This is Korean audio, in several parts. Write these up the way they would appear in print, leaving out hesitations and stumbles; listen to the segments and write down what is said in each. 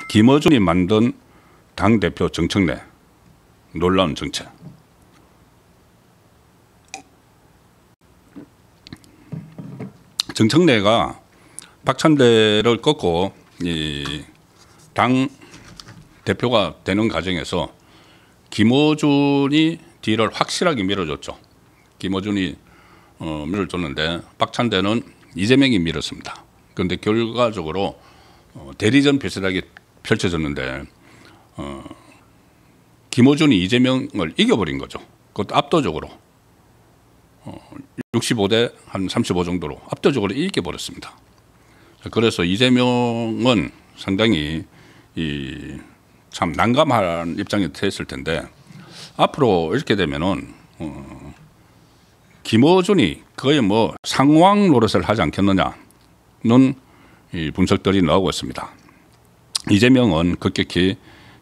김어준이 만든 당대표 정청래 놀라운 정책. 정청래가 박찬대를 꺾고 이 당 대표가 되는 과정에서 김어준이 뒤를 확실하게 밀어줬죠. 김어준이 밀어줬는데 박찬대는 이재명이 밀었습니다. 그런데 결과적으로 대리전 비슷하게 펼쳐졌는데 김어준이 이재명을 이겨버린 거죠. 그것도 압도적으로 65대 한 35 정도로 압도적으로 이겨버렸습니다. 그래서 이재명은 상당히 참 난감한 입장이 됐을 텐데 앞으로 이렇게 되면은 김어준이 거의 뭐 상황 노릇을 하지 않겠느냐는 분석들이 나오고 있습니다. 이재명은 급격히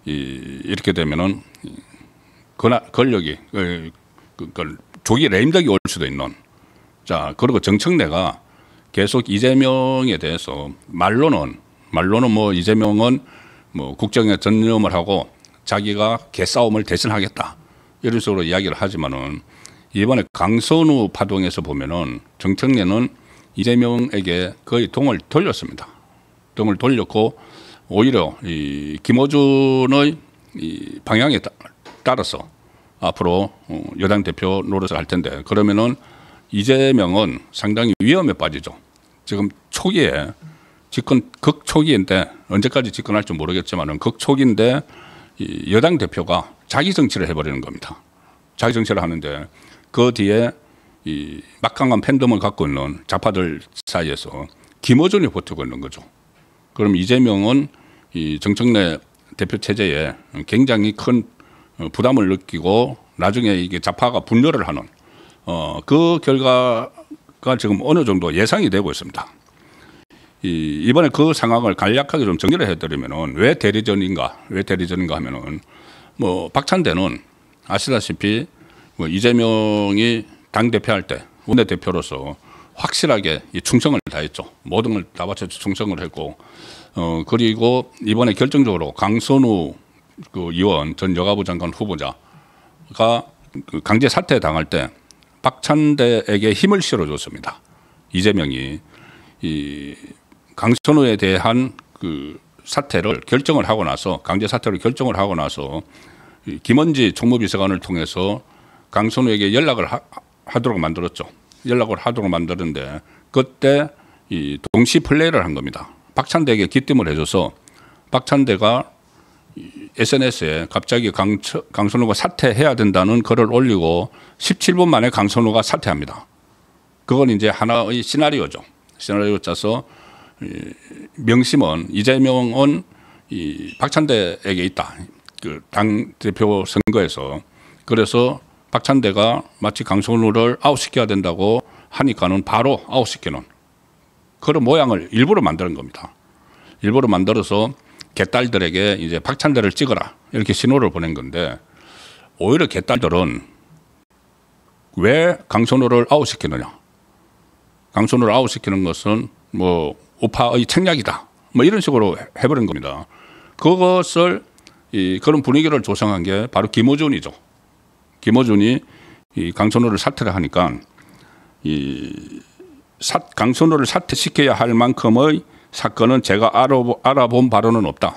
이렇게 되면은 권력이 조기 레임덕이 올 수도 있는. 자, 그리고 정청래가 계속 이재명에 대해서 말로는 뭐 이재명은 뭐 국정에 전념을 하고 자기가 개싸움을 대신하겠다 이런 식으로 이야기를 하지만은 이번에 강선우 파동에서 보면은 정청래는 이재명에게 거의 동을 돌렸습니다. 동을 돌렸고 오히려 이 김어준의 이 방향에 따라서 앞으로 여당 대표 노릇을 할 텐데 그러면은 이재명은 상당히 위험에 빠지죠. 지금 초기에 극초기인데 언제까지 집권할지 모르겠지만은 극초기인데 이 여당 대표가 자기 정치를 해버리는 겁니다. 자기 정치를 하는데 그 뒤에 이 막강한 팬덤을 갖고 있는 좌파들 사이에서 김어준이 버티고 있는 거죠. 그럼 이재명은 이 정청래 대표 체제에 굉장히 큰 부담을 느끼고 나중에 이게 좌파가 분열을 하는 그 결과가 지금 어느 정도 예상이 되고 있습니다. 이번에 그 상황을 간략하게 좀 정리를 해드리면은 왜 대리전인가 하면은 뭐 박찬대는 아시다시피 뭐 이재명이 당 대표할 때 원내대표로서 확실하게 이 충성을 다했죠. 모든 걸 다 바쳐서 충성을 했고 그리고 이번에 결정적으로 강선우 그 의원 전 여가부 장관 후보자가 그 강제 사퇴 당할 때 박찬대에게 힘을 실어줬습니다. 이재명이 이 강선우에 대한 그 사퇴를 결정을 하고 나서 강제 사퇴를 결정을 하고 나서 김원지 총무비서관을 통해서 강선우에게 연락을 하도록 만들었죠. 연락을 하도록 만드는데 그때 이 동시 플레이를 한 겁니다. 박찬대에게 기뜸을 해줘서 박찬대가 SNS에 갑자기 강선우가 사퇴해야 된다는 글을 올리고 17분 만에 강선우가 사퇴합니다. 그건 이제 하나의 시나리오죠. 시나리오 짜서 명심은 이재명은 이 박찬대에게 있다. 그 당 대표 선거에서 그래서 박찬대가 마치 강선우를 아웃시켜야 된다고 하니까는 바로 아웃시키는 그런 모양을 일부러 만드는 겁니다. 일부러 만들어서 개딸들에게 이제 박찬대를 찍어라 이렇게 신호를 보낸 건데 오히려 개딸들은 왜 강선우를 아웃시키느냐. 강선우를 아웃시키는 것은 뭐 우파의 책략이다. 뭐 이런 식으로 해버린 겁니다. 그것을 그런 분위기를 조성한 게 바로 김어준이죠. 김어준이 이 강선우를 사퇴를 하니까 강선우를 사퇴시켜야 할 만큼의 사건은 제가 알아본 바로는 없다.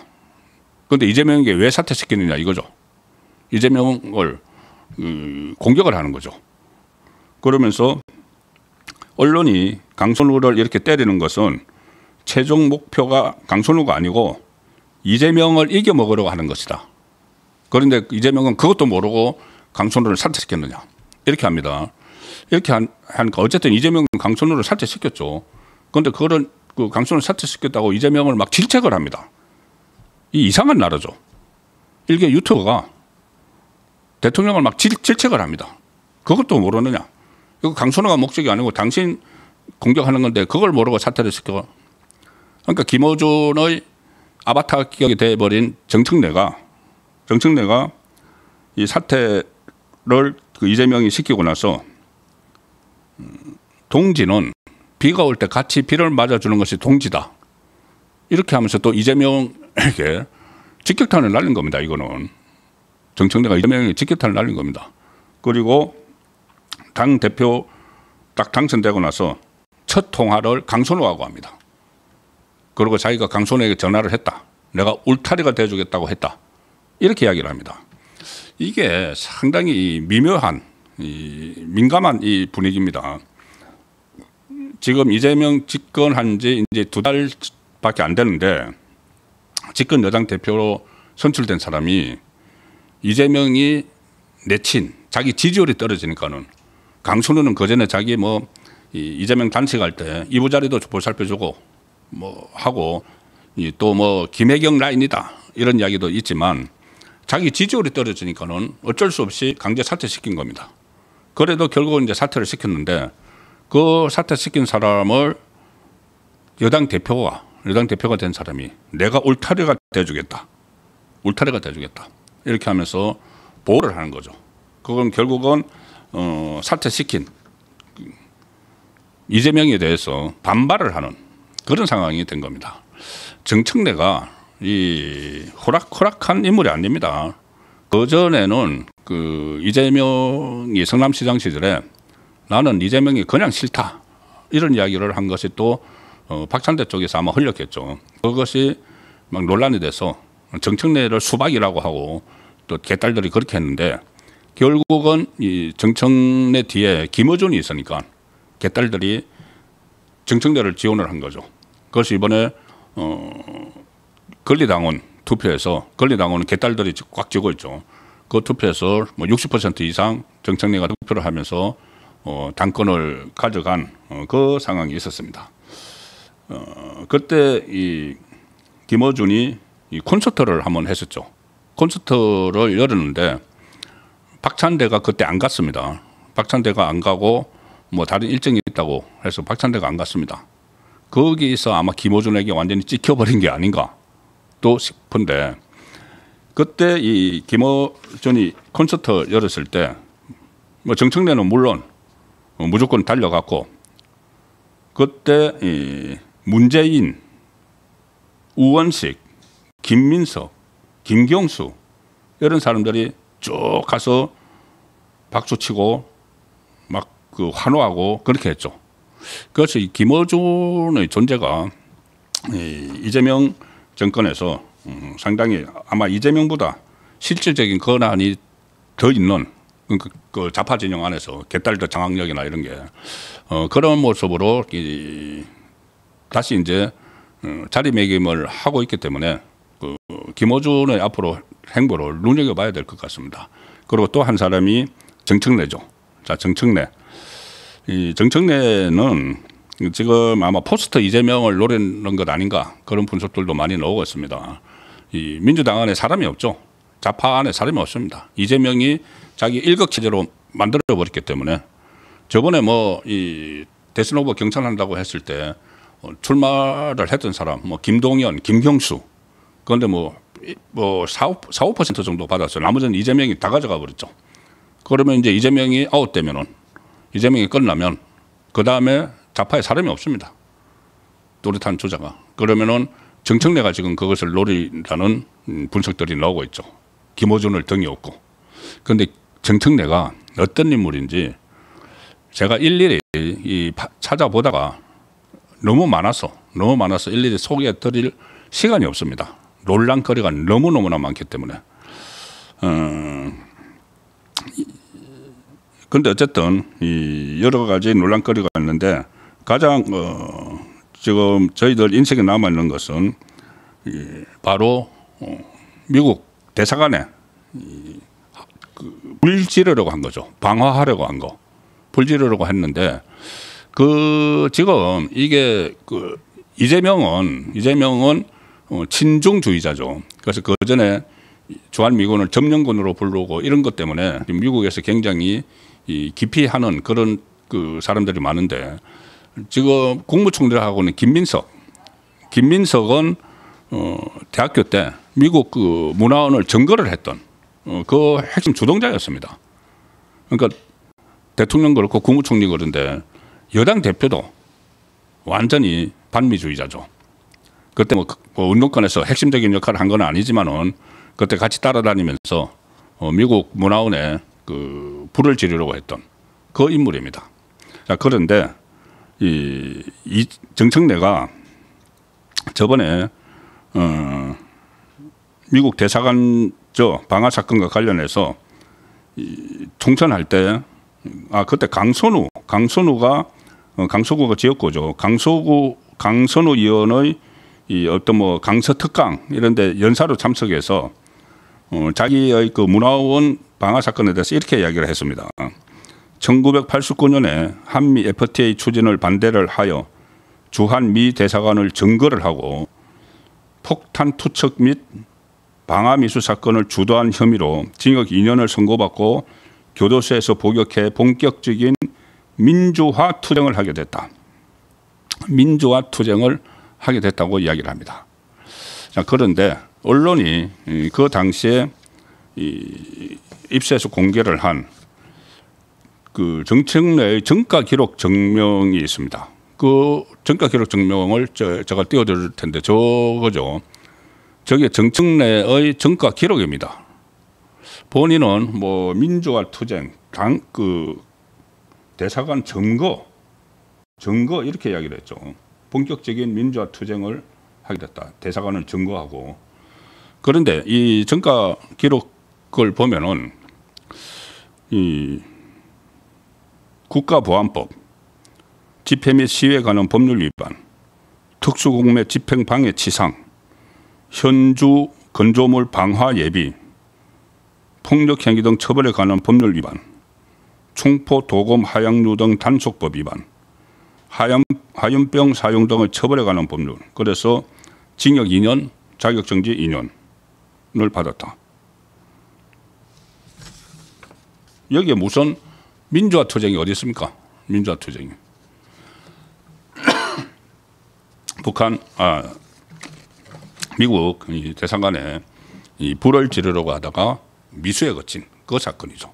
그런데 이재명에게 왜 사퇴시키느냐 이거죠. 이재명을 공격을 하는 거죠. 그러면서 언론이 강선우를 이렇게 때리는 것은 최종 목표가 강선우가 아니고 이재명을 이겨먹으려고 하는 것이다. 그런데 이재명은 그것도 모르고 강선우를 사퇴시켰느냐 이렇게 합니다. 이렇게 하니까 어쨌든 이재명은 강선우를 사퇴시켰죠. 그런데 그거를 그 강선우를 사퇴시켰다고 이재명을 막 질책을 합니다. 이 이상한 나라죠. 일개 유튜버가 대통령을 막 질책을 합니다. 그것도 모르느냐. 이거 강선우가 목적이 아니고 당신 공격하는 건데 그걸 모르고 사퇴를 시켜. 그러니까 김어준의 아바타 기억이 돼버린 정청래가 이 사퇴를 그 이재명이 시키고 나서 동지는 비가 올 때 같이 비를 맞아주는 것이 동지다. 이렇게 하면서 또 이재명에게 직격탄을 날린 겁니다. 이거는 정청래가 이재명에게 직격탄을 날린 겁니다. 그리고 당 대표 딱 당선되고 나서 첫 통화를 강선호하고 합니다. 그리고 자기가 강선호에게 전화를 했다. 내가 울타리가 돼주겠다고 했다. 이렇게 이야기를 합니다. 이게 상당히 미묘한 민감한 이 분위기입니다. 지금 이재명 집권한 지 이제 2달밖에 안 되는데 집권 여당 대표로 선출된 사람이 이재명이 내친 자기 지지율이 떨어지니까는 강선호는 그전에 자기 뭐 이재명 단식할 때 이부 자리도 보살펴주고 뭐 하고 또 뭐 김혜경 라인이다 이런 이야기도 있지만 자기 지지율이 떨어지니까는 어쩔 수 없이 강제 사퇴시킨 겁니다. 그래도 결국은 이제 사퇴를 시켰는데 그 사퇴시킨 사람을 여당 대표가 된 사람이 내가 울타리가 돼주겠다. 울타리가 돼주겠다. 이렇게 하면서 보호를 하는 거죠. 그건 결국은 사퇴시킨 이재명에 대해서 반발을 하는 그런 상황이 된 겁니다. 정청래가 이 호락호락한 인물이 아닙니다. 그전에는 그 이재명이 성남시장 시절에 나는 이재명이 그냥 싫다. 이런 이야기를 한 것이 또 박찬대 쪽에서 아마 흘렸겠죠. 그것이 막 논란이 돼서 정청래를 수박이라고 하고 또 개딸들이 그렇게 했는데 결국은 이 정청래 뒤에 김어준이 있으니까 개딸들이 정청래를 지원을 한 거죠. 그것이 이번에 권리당원 투표에서 권리당원은 개딸들이 꽉 쥐고 있죠. 그 투표에서 뭐 60% 이상 정청래가 투표를 하면서 당권을 가져간 그 상황이 있었습니다. 그때 이 김어준이 이 콘서트를 한번 했었죠. 콘서트를 열었는데 박찬대가 그때 안 갔습니다. 박찬대가 안 가고 뭐 다른 일정이 있다고 해서 박찬대가 안 갔습니다. 거기서 아마 김어준에게 완전히 찍혀버린 게 아닌가 또 싶은데 그때 이 김어준이 콘서트 열었을 때 뭐 정청래는 물론 무조건 달려갔고 그때 이 문재인, 우원식, 김민석, 김경수 이런 사람들이 쭉 가서 박수치고 막 그 환호하고 그렇게 했죠. 그래서 이 김어준의 존재가 이재명 정권에서 상당히 아마 이재명보다 실질적인 권한이 더 있는 그 좌파 진영 안에서 개딸들 장악력이나 이런 게 그런 모습으로 다시 이제 자리매김을 하고 있기 때문에 그 김어준의 앞으로 행보를 눈여겨봐야 될 것 같습니다. 그리고 또 한 사람이 정청래죠. 자, 정청래. 이 정청래는 지금 아마 포스터 이재명을 노리는 것 아닌가 그런 분석들도 많이 나오고 있습니다. 이 민주당 안에 사람이 없죠. 좌파 안에 사람이 없습니다. 이재명이 자기 일극체제로 만들어버렸기 때문에 저번에 뭐 이 대선 후보 경선한다고 했을 때 출마를 했던 사람 뭐 김동연, 김경수 그런데 뭐 4~5% 정도 받았어요. 나머지는 이재명이 다 가져가 버렸죠. 그러면 이제 이재명이 아웃되면은 이재명이 끝나면 그 다음에 좌파에 사람이 없습니다. 또렷한 주자가. 그러면은 정청래가 지금 그것을 노린다는 분석들이 나오고 있죠. 김어준을 등이 없고. 그런데 정청래가 어떤 인물인지 제가 일일이 찾아보다가 너무 많아서 일일이 소개해 드릴 시간이 없습니다. 논란거리가 너무너무나 많기 때문에. 그런데 어쨌든 이 여러 가지 논란거리가 있는데 가장 지금 저희들 인식에 남아 있는 것은 바로 미국 대사관에 불 지르려고 한 거죠. 방화하려고 한 거. 불 지르려고 했는데 지금 이게 이재명은 친중주의자죠. 그래서 그 전에 주한미군을 점령군으로 부르고 이런 것 때문에 미국에서 굉장히 기피하는 그런 그 사람들이 많은데 지금 국무총리하고는 김민석은 대학교 때 미국 그 문화원을 점거를 했던 그 핵심 주동자였습니다. 그러니까 대통령 그렇고 국무총리 그런데 여당 대표도 완전히 반미주의자죠. 그때 뭐 운동권에서 핵심적인 역할을 한 건 아니지만은 그때 같이 따라다니면서 미국 문화원에 그 불을 지르려고 했던 그 인물입니다. 자, 그런데 이 정청래가 저번에 미국 대사관 방화 사건과 관련해서 총선할 때 그때 강선우가 지역구죠. 강선우 의원의 이 어떤 뭐 강서 특강 이런데 연사로 참석해서 자기의 그 문화원 방화 사건에 대해서 이렇게 이야기를 했습니다. 1989년에 한미 FTA 추진을 반대를 하여 주한 미 대사관을 점거를 하고 폭탄 투척 및 방화 미수 사건을 주도한 혐의로 징역 2년을 선고받고 교도소에서 복역해 본격적인 민주화 투쟁을 하게 됐다. 민주화 투쟁을 하게 됐다고 이야기를 합니다. 자, 그런데 언론이 그 당시에 입수해서 공개를 한 그 정청래의 정가 기록 증명이 있습니다. 그 정가 기록 증명을 제가 띄워드릴 텐데 저거죠. 저게 정청래의 정가 기록입니다. 본인은 뭐 민주화 투쟁, 그 대사관 점거 이렇게 이야기를 했죠. 본격적인 민주화 투쟁을 하게 됐다. 대사관을 점거하고. 그런데 이 정가 기록을 보면은 이 국가보안법, 집회 및 시위에 관한 법률 위반, 특수공매 집행 방해 치상, 현주 건조물 방화 예비, 폭력 행위 등 처벌에 관한 법률 위반, 총포 도검 하양류 등 단속법 위반, 화염병 사용 등의 처벌에 관한 법률. 그래서 징역 2년, 자격정지 2년을 받았다. 여기에 무슨 민주화 투쟁이 어디 있습니까? 민주화 투쟁이. 미국 대사관에 이 불을 지르려고 하다가 미수에 거친 그 사건이죠.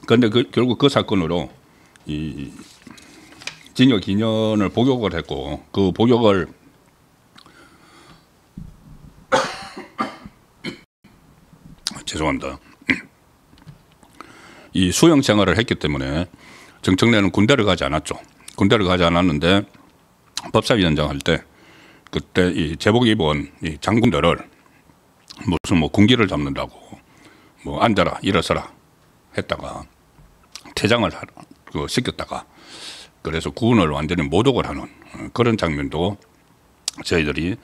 그런데 결국 그 사건으로 이 징역 2년을 복역을 했고 그 복역을 죄송합니다. 이 수용 생활을 했기 때문에 정청래는 군대를 가지 않았죠. 군대를 가지 않았는데 법사위원장 할 때 그때 이 제복 입은 이 장군들을 무슨 뭐 군기를 잡는다고 뭐 앉아라 일어서라 했다가 퇴장을 시켰다가 그래서 군을 완전히 모독을 하는 그런 장면도 저희들이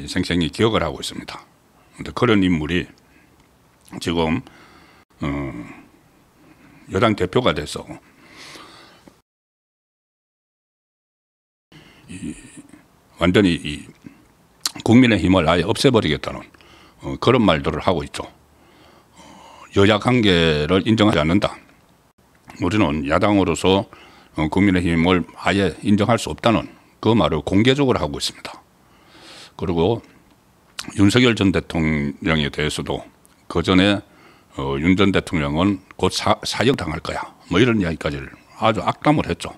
생생히 기억을 하고 있습니다. 그런데 그런 인물이 지금 여당 대표가 돼서 완전히 국민의힘을 아예 없애버리겠다는 그런 말들을 하고 있죠. 여야 관계를 인정하지 않는다. 우리는 야당으로서 국민의힘을 아예 인정할 수 없다는 그 말을 공개적으로 하고 있습니다. 그리고 윤석열 전 대통령에 대해서도 그 전에 윤 전 대통령은 곧 사형 당할 거야. 뭐 이런 이야기까지를 아주 악담을 했죠.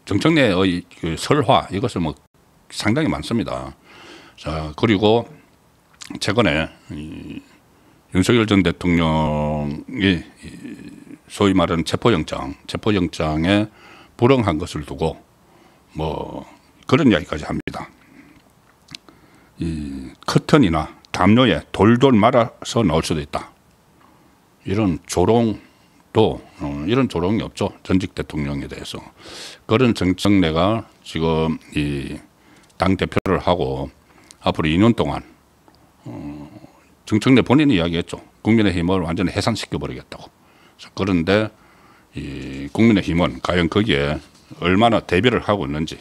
정청래의 그 설화 이것은 뭐 상당히 많습니다. 자, 그리고 최근에 윤석열 전 대통령이 소위 말하는 체포영장에 불응한 것을 두고 뭐 그런 이야기까지 합니다. 이 커튼이나 담요에 돌돌 말아서 나올 수도 있다. 이런 조롱도 이런 조롱이 없죠. 전직 대통령에 대해서. 그런 정청래가 지금 이 당 대표를 하고 앞으로 2년 동안 정청래 본인이 이야기했죠. 국민의힘을 완전히 해산시켜 버리겠다고. 그런데 이 국민의힘은 과연 거기에 얼마나 대비를 하고 있는지